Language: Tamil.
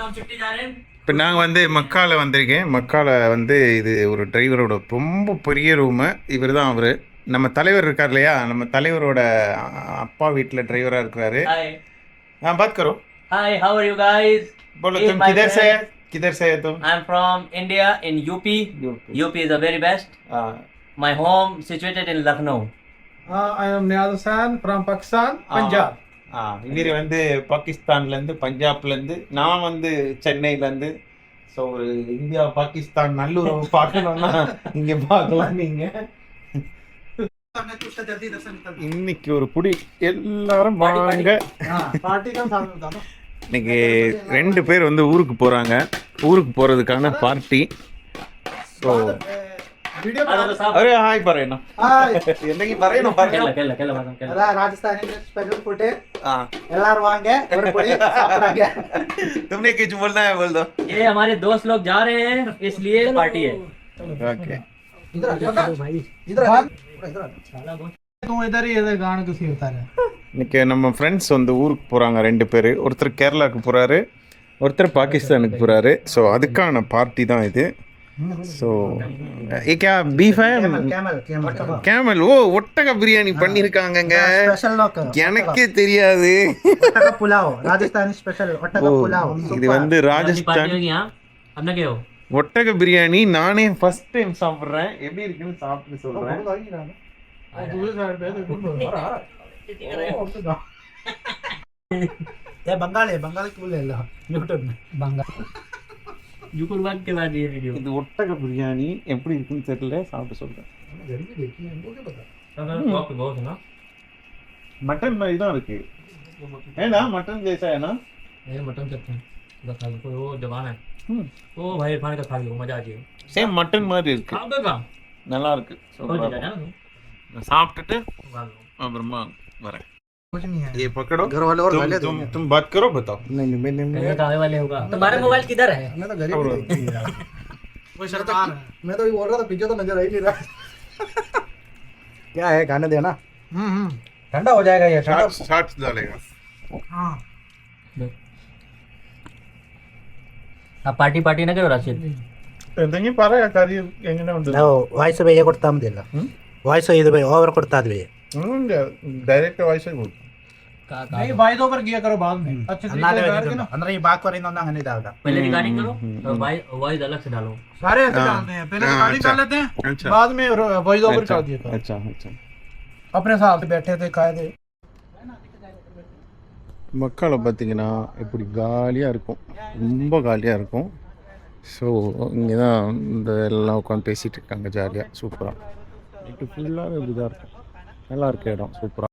இப்போ நாங்கள் வந்து மக்காவில் வந்திருக்கேன். மக்காவில் வந்து இது ஒரு டிரைவரோட ரொம்ப பெரிய ரூமு. இவர் தான் அவர். நம்ம தலைவர் இருக்கார் இல்லையா, நம்ம தலைவரோட அப்பா வீட்டில் டிரைவராக இருக்கிறாரு. हाँ बात करो. Hi, how are you guys? बोलो तुम किधर से है तुम? I'm from India in UP. UP is the very best. My home situated in Lucknow. I am Niyaz Hassan from Pakistan, Punjab. இவர் வந்து பாகிஸ்தான்லேருந்து பஞ்சாப்லேருந்து, நான் வந்து சென்னையிலேருந்து. ஸோ ஒரு இந்தியா பாகிஸ்தான் நல்லுறவு பார்க்கணும்னா இங்கே பார்க்கலாம் நீங்கள். இன்னைக்கு ஒரு புடி எல்லாரும் வாங்க. இன்னைக்கு 2 பேர் வந்து ஊருக்கு போகிறாங்க. ஊருக்கு போகிறதுக்கான பார்ட்டி. ஸோ अरे हाय परेना हाय என்னைக்கு பரையணும் பாருங்க. राजस्थानी स्पेशल फूड है எல்லாரும் வாங்க ஒரு பொடி சாப்பிடுங்க. तुमने कुछ बोलना है बोल दो. ये हमारे दोस्त लोग जा रहे हैं इसलिए पार्टी है. ओके इधर भाई इधर तू इधर ही इधर गाना किसी होता है. இன்னைக்கு நம்ம ஃப்ரெண்ட்ஸ் வந்து ஊருக்கு போகிறாங்க 2 பேர். ஒருத்தர் கேரளாவுக்கு போகிறாரு, ஒருத்தர் பாகிஸ்தானுக்கு போகிறாரு. ஸோ அதுக்கான பார்ட்டி தான் இது. ஸோ ये क्या बीफ है? கேமல். ஓ ஒட்டக பிரியாணி பண்ணிருக்காங்கங்க. எனக்கே தெரியாது. ஒட்டக புலாவ் ராஜஸ்தானி ஸ்பெஷல் ஒட்டக புலாவ். இது வந்து ராஜஸ்தான் ஒட்டக பிரியாணி. நானே ஃபர்ஸ்ட் டைம் சாப்பிட்றேன். எப்படி இருக்குன்னு சாப்பிட்டு சொல்றேன். ये बंगाल है, बंगाल की बोले ला यूट्यूब में बंगाल यूट्यूब के बाद ये वीडियो. இது ஒட்டக பிரியாணி எப்படி இருக்குன்னு தெரியல, சாப்பிட்டு சொல்றேன். मटन மாதிரி தான் இருக்கு. ஏனா मटन जैसा है ना? ये मटन चटनी बता दो. वो जवान है. ओ भाई खाने का खा लो, मजा आ जाएगा. சேம் मटन மாதிரி இருக்கு. खाओगे நல்லா இருக்கு. நான் சாப்பிட்டுட்டு அப்புறமா வரேன். कुछ नहीं है. ये पकड़ो. घर वाले और वाले तुम बात करो, बताओ. नहीं मैंने खाने वाले होगा. तुम्हारा मोबाइल किधर है? मैं तो घर ही कोई सरकार है. मैं तो ये बोल रहा था पीछे तो नजर आ ही नहीं रहा. क्या है खाने देना. ठंडा हो जाएगा ये. ठंडा शॉट्स डालेगा. हां अब पार्टी ना करो राशिद. എന്തെങ്കിലും പറയാ കാര്യം എങ്ങനെ ഉണ്ട്? ವಾಯ್ಸ್ ಬೇಗ ಕೊಡ್ತಾ ಅಂದಿಲ್ಲ. ವಾಯ್ಸ್ ಇದು ಓವರ್ ಕೊಡ್ತಾ ಇದ್ವಿ. ಡೈರೆಕ್ಟ್ ವಾಯ್ಸ್ ಕೊಡು. नहीं वॉइस ओवर किया करो बाद में. अच्छे से अंदर ये बात करें ना അങ്ങനെ ഇതാവണ്ട. पहले रिकॉर्डिंग करो और वॉइस अलग से डालो. सारे ऐसे डालते हैं. पहले रिकॉर्डिंग कर लेते हैं, बाद में वॉइस ओवर कर दिया. अच्छा अच्छा. अपने साथ बैठे थे खाए थे. மக்களை பார்த்தீங்கன்னா இப்படி காலியாக இருக்கும், ரொம்ப காலியாக இருக்கும். ஸோ இங்கே தான் இந்த எல்லாம் உட்காந்து பேசிகிட்டு இருக்காங்க ஜாலியாக. சூப்பராக நைட்டு ஃபுல்லாகவே இப்படி தான் இருக்கும். நல்லா இருக்க இடம் சூப்பராக.